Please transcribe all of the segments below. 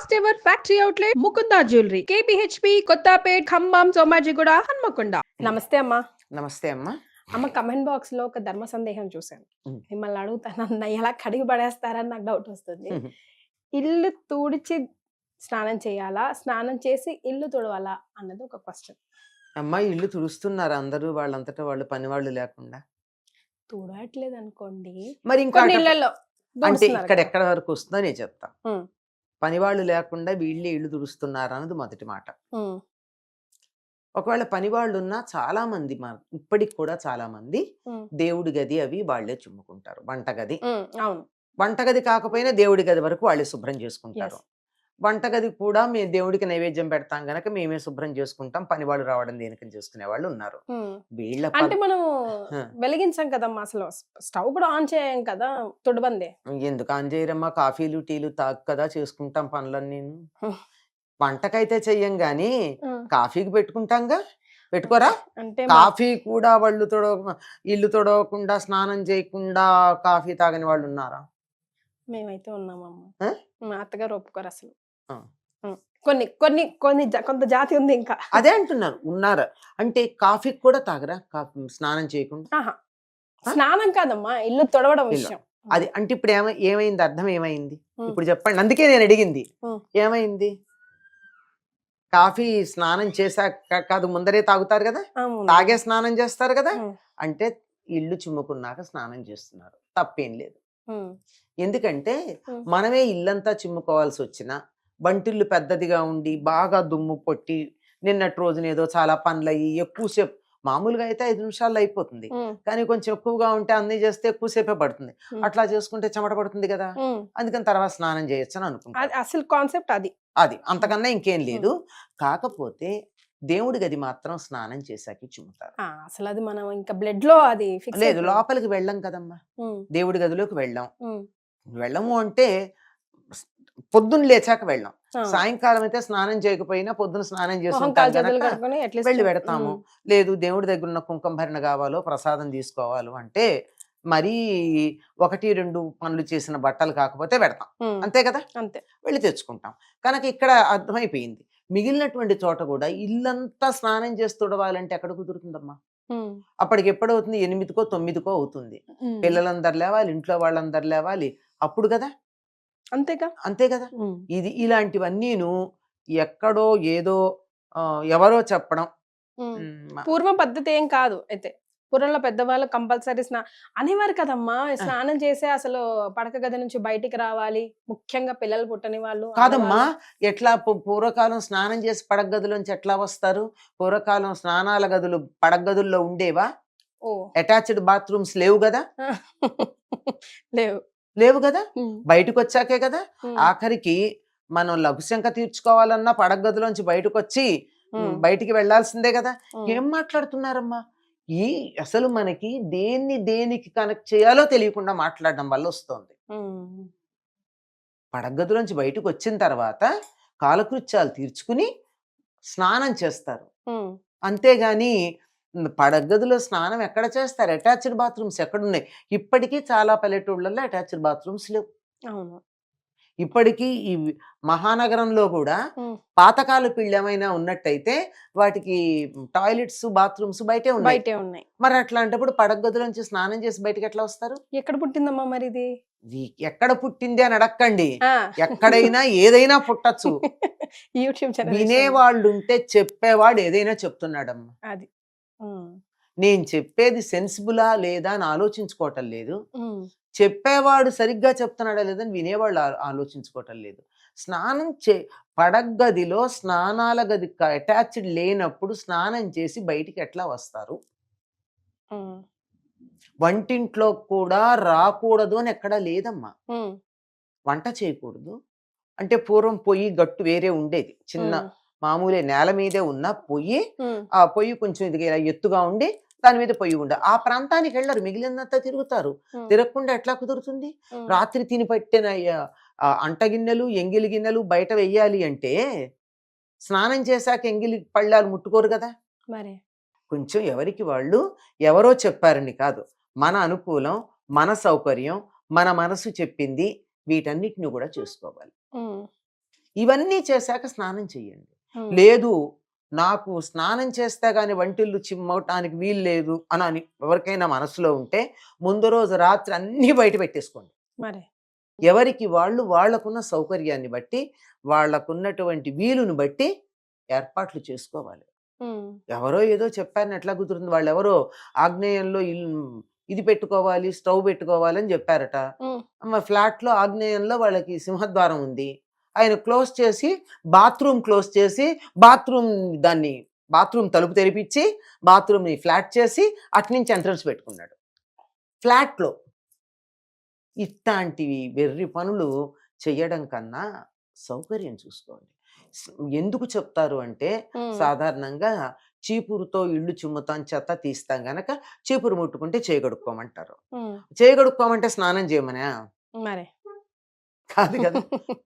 First ever factory outlet Mukunda jewellery KPHB Kothapet Khammam Somajiguda Hanamkonda. నమస్తే అమ్మా. నమస్తే అమ్మా. అమ్మ, కమెంట్ బాక్స్ లో ఒక ధర్మ సందేహం చూశాను. మిమ్మల్ని అడుగుతానన్న ఎలా కడిగి పడేస్తారని నాకు డౌట్ వస్తుంది. ఇల్లు తుడిచి స్నానం చేయాలా, స్నానం చేసి ఇల్లు తుడవాలా అన్నది ఒక క్వశ్చన్. అమ్మా, ఇల్లు తుడుస్తున్నారు అందరూ వాళ్ళంతటా వాళ్ళు పని వాళ్ళు లేకుండా. తుడట్లేదు అనుకోండి, మరి ఇంకో ఇళ్లలో అంటే ఇక్కడ ఎక్కడ వరకు వస్తుందో నేను చెప్తా. పని వాళ్ళు లేకుండా వీళ్ళే ఇల్లు తుడుస్తున్నారు అన్నది మొదటి మాట. ఒకవేళ పని వాళ్ళు ఉన్నా చాలా మంది ఇప్పటికి కూడా చాలా మంది దేవుడి గది అవి వాళ్ళే చుమ్ముకుంటారు. వంటగది కాకపోయినా దేవుడి గది వరకు వాళ్ళే శుభ్రం చేసుకుంటారు. వంటగది కూడా మేము దేవుడికి నైవేద్యం పెడతాం గనక మేమే శుభ్రం చేసుకుంటాం, పని వాళ్ళు రావడం దేనికని చేసుకునే వాళ్ళు ఉన్నారు. వీళ్ళ అంటే మనం వెలిగించాం కదమ్మా, అసలు స్టవ్ కూడా ఆన్ చేయం కదా, తుడబందే. ఎందుకు ఆన్ చేయరమ్మా? కాఫీలు టీలు తాగు కదా చేసుకుంటాం పనులన్నీ. వంటకైతే చెయ్యం గాని కాఫీకి పెట్టుకుంటాంగా, పెట్టుకోరా? అంటే కాఫీ కూడా వాళ్ళు ఇల్లు తొడవకుండా స్నానం చేయకుండా కాఫీ తాగని వాళ్ళు ఉన్నారా? మేమైతే ఉన్నామమ్మా. మా అత్తగారు ఒప్పుకోరు అసలు. కొన్ని కొన్ని కొన్ని కొంత జాతి ఉంది ఇంకా. అదే అంటున్నారు, ఉన్నారు. అంటే కాఫీకి కూడా తాగరా స్నానం చేయకుండా? స్నానం కాదమ్మా, ఇల్లు తొడవడం విషయం. అది అంటే ఇప్పుడు ఏమైంది, అర్థం ఏమైంది ఇప్పుడు చెప్పండి. అందుకే నేను అడిగింది ఏమైంది. కాఫీ స్నానం చేశాక కాదు, ముందరే తాగుతారు కదా, తాగే స్నానం చేస్తారు కదా. అంటే ఇల్లు చిమ్ముకున్నాక స్నానం చేస్తున్నారు, తప్పేం లేదు. ఎందుకంటే మనమే ఇల్లంతా చిమ్ముకోవాల్సి వచ్చినా, బంటిల్లు పెద్దదిగా ఉండి బాగా దుమ్ము పొట్టి నిన్నటి రోజున ఏదో చాలా పనులు అయ్యి ఎక్కువసేపు, మామూలుగా అయితే 5 నిమిషాల్లో అయిపోతుంది, కానీ కొంచెం ఎక్కువగా ఉంటే అన్ని చేస్తే ఎక్కువసేపే పడుతుంది. అట్లా చేసుకుంటే చెమట పడుతుంది కదా, అందుకని తర్వాత స్నానం చేయొచ్చు అని అనుకుంటా. అసలు కాన్సెప్ట్ అది అంతకన్నా ఇంకేం లేదు. కాకపోతే దేవుడి గది మాత్రం స్నానం చేశాక చిమ్ముతారు. అసలు అది మనం ఇంకా బ్లడ్ లో అది లేదు, లోపలికి వెళ్ళాం కదమ్మా, దేవుడి గదిలోకి వెళ్ళము అంటే పొద్దున్న లేచాక వెళ్ళాం. సాయంకాలం అయితే స్నానం చేయకపోయినా పొద్దున స్నానం చేసుకుంటాం కనుక వెళ్ళి పెడతాము. లేదు దేవుడి దగ్గర ఉన్న కుంకుమ భరణ కావాలో ప్రసాదం తీసుకోవాలో అంటే మరీ 1-2 పనులు చేసిన బట్టలు కాకపోతే పెడతాం, అంతే కదా, అంతే వెళ్ళి తెచ్చుకుంటాం. కనుక ఇక్కడ అర్థమైపోయింది, మిగిలినటువంటి చోట కూడా ఇల్లంతా స్నానం చేసి తుడవాలంటే ఎక్కడ కుదురుతుందమ్మా? అప్పటికి ఎప్పుడవుతుంది? 8కో 9కో అవుతుంది. పిల్లలందరు లేవాలి, ఇంట్లో వాళ్ళందరు లేవాలి, అప్పుడు కదా. అంతే కదా. ఇది ఇలాంటివన్నీను ఎక్కడో ఏదో ఎవరో చెప్పడం పూర్వ పద్ధతి ఏం కాదు. అయితే పూర్వంలో పెద్దవాళ్ళు కంపల్సరీ అనేవారు కదమ్మా, స్నానం చేసే అసలు పడక గది నుంచి బయటికి రావాలి, ముఖ్యంగా పిల్లలు పుట్టని వాళ్ళు. కాదమ్మా, ఎట్లా పూర్వకాలం స్నానం చేసి పడక గదులోంచి ఎట్లా వస్తారు? పూర్వకాలం స్నానాల గదులు పడక గదుల్లో ఉండేవా? అటాచ్డ్ బాత్రూమ్స్ లేవు కదా. లేవు కదా, బయటకు వచ్చాకే కదా. ఆఖరికి మనం లఘుశంక తీర్చుకోవాలన్నా పడక గదిలోంచి బయటకు వచ్చి బయటికి వెళ్లాల్సిందే కదా. ఏం మాట్లాడుతున్నారమ్మా? అసలు మనకి దేనికి కనెక్ట్ చేయాలో తెలియకుండా మాట్లాడడం వల్ల వస్తుంది. పడక గదిలోంచి బయటకు వచ్చిన తర్వాత కాలకృత్యాలు తీర్చుకుని స్నానం చేస్తారు, అంతేగాని పడగదిలో స్నానం ఎక్కడ చేస్తారు? అటాచ్డ్ బాత్రూమ్స్ ఎక్కడున్నాయి? ఇప్పటికీ చాలా పల్లెటూళ్ళల్లో అటాచ్డ్ బాత్రూమ్స్ లేవు. ఇప్పటికీ ఈ మహానగరంలో కూడా పాతకాల పిళ్ళు ఏమైనా ఉన్నట్టయితే వాటికి టాయిలెట్స్ బాత్రూమ్స్ బయటే ఉన్నాయి. మరి అట్లాంటప్పుడు పడగదిలోంచి స్నానం చేసి బయటకి ఎట్లా వస్తారు? ఎక్కడ పుట్టిందమ్మా మరి ఇది? ఎక్కడ పుట్టింది అని అడక్కండి, ఎక్కడైనా ఏదైనా పుట్టచ్చు. వినేవాళ్ళు ఉంటే చెప్పేవాడు ఏదైనా చెప్తున్నాడమ్మా. అది నేను చెప్పేది సెన్సిబులా లేదా అని ఆలోచించుకోవటం లేదు, చెప్పేవాడు సరిగ్గా చెప్తున్నాడా లేదని వినేవాళ్ళు ఆలోచించుకోవటం లేదు. స్నానం పడగదిలో స్నానాల గది అటాచ్డ్ లేనప్పుడు స్నానం చేసి బయటికి ఎట్లా వస్తారు? వంటింట్లో కూడా రాకూడదు అని ఎక్కడా లేదమ్మా. వంట చేయకూడదు అంటే పూర్వం పొయ్యి గట్టు వేరే ఉండేది, చిన్న మామూలే నేల మీదే ఉన్న పొయ్యి, ఆ పొయ్యి కొంచెం ఇది ఎత్తుగా ఉండి దాని మీద పొయ్యి ఉండ, ఆ ప్రాంతానికి వెళ్ళరు, మిగిలినంతా తిరుగుతారు. తిరగకుండా ఎట్లా కుదురుతుంది? రాత్రి తిని పట్టిన అంటగిన్నెలు ఎంగిలి గిన్నెలు బయట వెయ్యాలి అంటే స్నానం చేశాక ఎంగిలి పళ్ళాలు ముట్టుకోరు కదా. మరి కొంచెం ఎవరికి వాళ్ళు ఎవరో చెప్పారని కాదు, మన అనుకూలం, మన సౌకర్యం, మన మనసు చెప్పింది, వీటన్నిటిని కూడా చేసుకోవాలి. ఇవన్నీ చేశాక స్నానం చెయ్యండి. లేదు నాకు స్నానం చేస్తే గాని వంటిల్లు చిమ్మవటానికి వీలు లేదు అని ఎవరికైనా మనసులో ఉంటే ముందు రోజు రాత్రి అన్నీ బయట పెట్టేసుకోండి. మరి ఎవరికి వాళ్ళు వాళ్ళకున్న సౌకర్యాన్ని బట్టి వాళ్ళకున్నటువంటి వీలుని బట్టి ఏర్పాట్లు చేసుకోవాలి. ఎవరో ఏదో చెప్పారని ఎట్లా కుదురుతుంది? వాళ్ళు ఎవరో ఆగ్నేయంలో ఇది పెట్టుకోవాలి, స్టవ్ పెట్టుకోవాలి అని చెప్పారట. ఫ్లాట్ లో ఆగ్నేయంలో వాళ్ళకి సింహద్వారం ఉంది. ఆయన క్లోజ్ చేసి బాత్రూమ్ క్లోజ్ చేసి బాత్రూమ్ తలుపు తెరిపించి బాత్రూమ్ ని ఫ్లాట్ చేసి అట్నుంచి ఎంట్రన్స్ పెట్టుకున్నాడు ఫ్లాట్ లో. ఇట్లాంటివి వెర్రి పనులు చెయ్యడం కన్నా సౌకర్యం చూసుకోండి. ఎందుకు చెప్తారు అంటే సాధారణంగా చీపురుతో ఇళ్ళు చిమ్ముతాం, చెత్త తీస్తాం గనక చీపురు ముట్టుకుంటే చేయగడుక్కోమంటారు. చేయగడుక్కోమంటే స్నానం చేయమనా? మరి కాదు కదా.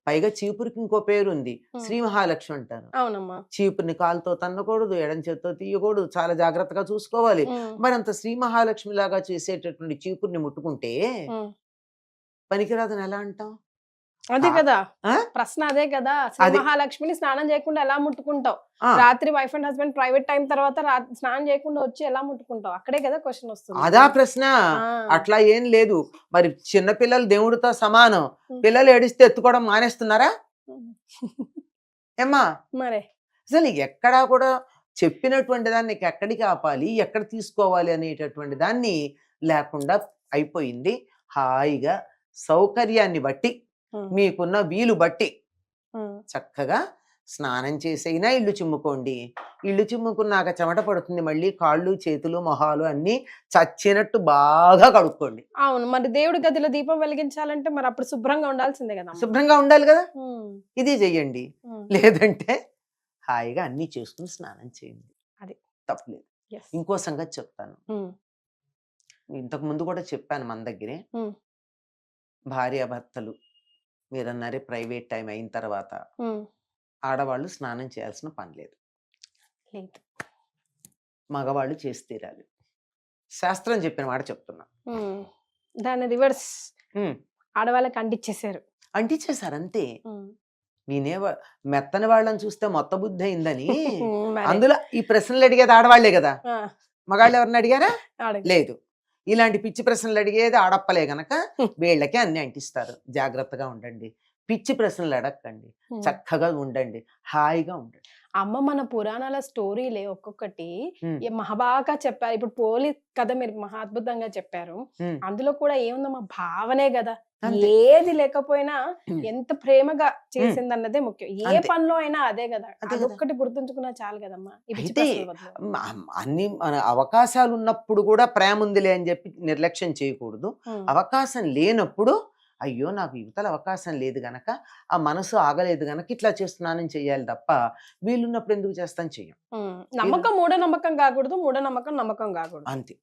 పైగా చీపురికి ఇంకో పేరు ఉంది, శ్రీ మహాలక్ష్మి అంటారు. అవునమ్మా. చీపురిని కాలుతో తన్నకూడదు, ఎడం చేత్తో తీయకూడదు, చాలా జాగ్రత్తగా చూసుకోవాలి. మరి అంత శ్రీ మహాలక్ష్మి లాగా చేసేటటువంటి చీపురిని ముట్టుకుంటే పనికిరాదని ఎలా అంటాం? అదే కదా ప్రశ్న, అదే కదా. శ్రీ మహాలక్ష్మిని స్నానం చేయకుండా ఎలా ముట్టుకుంటావు? రాత్రి wife and husband private time తర్వాత స్నానం చేయకుండా వచ్చి ఎలా ముట్టుకుంటావు? అక్కడే కదా క్వశ్చన్ వస్తుంది. అదా ప్రశ్న. అట్లా ఏం లేదు. మరి చిన్నపిల్లలు దేవుడితో సమానం. పిల్లలు ఏడిస్తే ఎత్తుకోవడం మానేస్తున్నారా ఏమ్మా? మరి అసలు ఎక్కడా కూడా చెప్పినటువంటి దాన్ని ఎక్కడికి ఆపాలి, ఎక్కడ తీసుకోవాలి అనేటటువంటి దాన్ని లేకుండా అయిపోయింది. హాయిగా సౌకర్యాన్ని బట్టి మీకున్న వీలు బట్టి చక్కగా స్నానం చేసైనా ఇల్లు చిమ్ముకోండి. ఇల్లు చిమ్ముకున్నాక చెమట పడుతుంది, మళ్ళీ కాళ్ళు చేతులు మొహాలు అన్ని చచ్చినట్టు బాగా కడుక్కోండి. అవును. మరి దేవుడి గదిలో దీపం వెలిగించాలంటే మరి అప్పుడు శుభ్రంగా ఉండాల్సిందే కదా. శుభ్రంగా ఉండాలి కదా. ఇది చెయ్యండి. లేదంటే హాయిగా అన్ని చేసుకుని స్నానం చేయండి. అది తప్పలేదు. ఇంకో సంగతి చెప్తాను. ఇంతకు ముందు కూడా చెప్పాను మన దగ్గరే. భార్యాభర్తలు మీరన్నారే ప్రైవేట్ టైం అయిన తర్వాత ఆడవాళ్ళు స్నానం చేయాల్సిన పని లేదు, మగవాళ్ళు చేసి తీరాలి. శాస్త్రం చెప్పిన మాట చెప్తున్నా. దాని రివర్స్ ఆడవాళ్ళకి అంటించేశారు అంతే. నేనే మెత్తని వాళ్ళని చూస్తే మొత్త బుద్ధి అయిందని అందులో ఈ ప్రశ్నలు అడిగేది ఆడవాళ్లే కదా. మగాళ్ళు ఎవరిని అడిగారా? లేదు. ఇలాంటి పిచ్చి ప్రశ్నలు అడిగేది ఆడప్పలే గనక వీళ్ళకి అన్ని అంటిస్తారు. జాగ్రత్తగా ఉండండి, పిచ్చి ప్రశ్నలు అడగండి, చక్కగా ఉండండి, హాయిగా ఉండండి. అమ్మ మన పురాణాల స్టోరీలే ఒక్కొక్కటి మహాబాగా చెప్పారు. ఇప్పుడు పోలి కథ మీరు మహా అద్భుతంగా చెప్పారు. అందులో కూడా ఏముందమ్మా, భావనే కదా. ఏది లేకపోయినా ఎంత ప్రేమగా చేసిందన్నదే ముఖ్యం. ఏ పనిలో అయినా అదే కదా. అదొక్కటి గుర్తుంచుకున్నా చాలు కదమ్మా. అన్ని అవకాశాలు ఉన్నప్పుడు కూడా ప్రేమ ఉందిలే అని చెప్పి నిర్లక్ష్యం చేయకూడదు. అవకాశం లేనప్పుడు అయ్యో నాకు యువతల అవకాశం లేదు గనక, ఆ మనసు ఆగలేదు గనక ఇట్లా చేస్తున్నానని చెయ్యాలి తప్ప వీలున్నప్పుడు ఎందుకు చేస్తాను చెయ్యం. నమ్మకం మూఢనమ్మకం కాకూడదు, మూఢనమ్మకం నమ్మకం కాకూడదు. అంతే.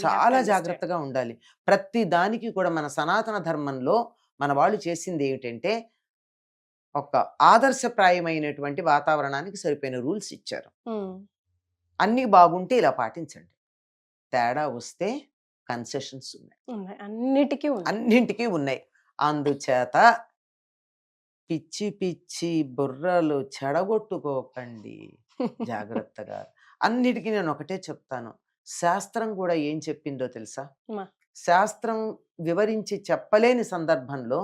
చాలా జాగ్రత్తగా ఉండాలి. ప్రతి దానికి కూడా మన సనాతన ధర్మంలో మన వాళ్ళు చేసింది ఏమిటంటే ఒక ఆదర్శప్రాయమైనటువంటి వాతావరణానికి సరిపోయిన రూల్స్ ఇచ్చారు. అన్ని బాగుంటే ఇలా పాటించండి, తేడా వస్తే కన్సెషన్స్ ఉన్నాయి, అన్నింటికీ ఉన్నాయి. అందుచేత పిచ్చి పిచ్చి బుర్రలు చెడగొట్టుకోకండి, జాగ్రత్తగా. అన్నిటికీ నేను ఒకటే చెప్తాను, శాస్త్రం కూడా ఏం చెప్పిందో తెలుసా? శాస్త్రం వివరించి చెప్పలేని సందర్భంలో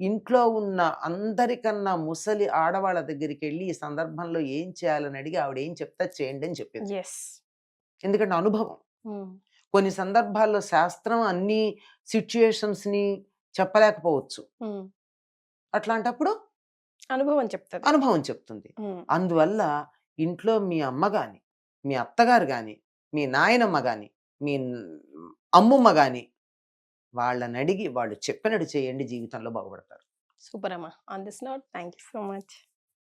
ఇంట్లో ఉన్న అందరికన్నా ముసలి ఆడవాళ్ళ దగ్గరికి వెళ్ళి ఈ సందర్భంలో ఏం చేయాలని అడిగి ఆవిడ ఏం చెప్తా చేయండి అని చెప్పింది. ఎందుకంటే అనుభవం. కొన్ని సందర్భాల్లో శాస్త్రం అన్ని సిచ్యుయేషన్స్ ని చెప్పలేకపోవచ్చు. అట్లాంటప్పుడు అనుభవం చెప్తుంది. అందువల్ల ఇంట్లో మీ అమ్మ గాని, మీ అత్తగారు గాని, మీ నాయనమ్మ గాని, మీ అమ్మమ్మ గాని వాళ్ళని అడిగి వాళ్ళు చెప్పినట్టు చేయండి, జీవితంలో బాగుపడతారు. సూపర్ అమ్మా. On this note thank you so much.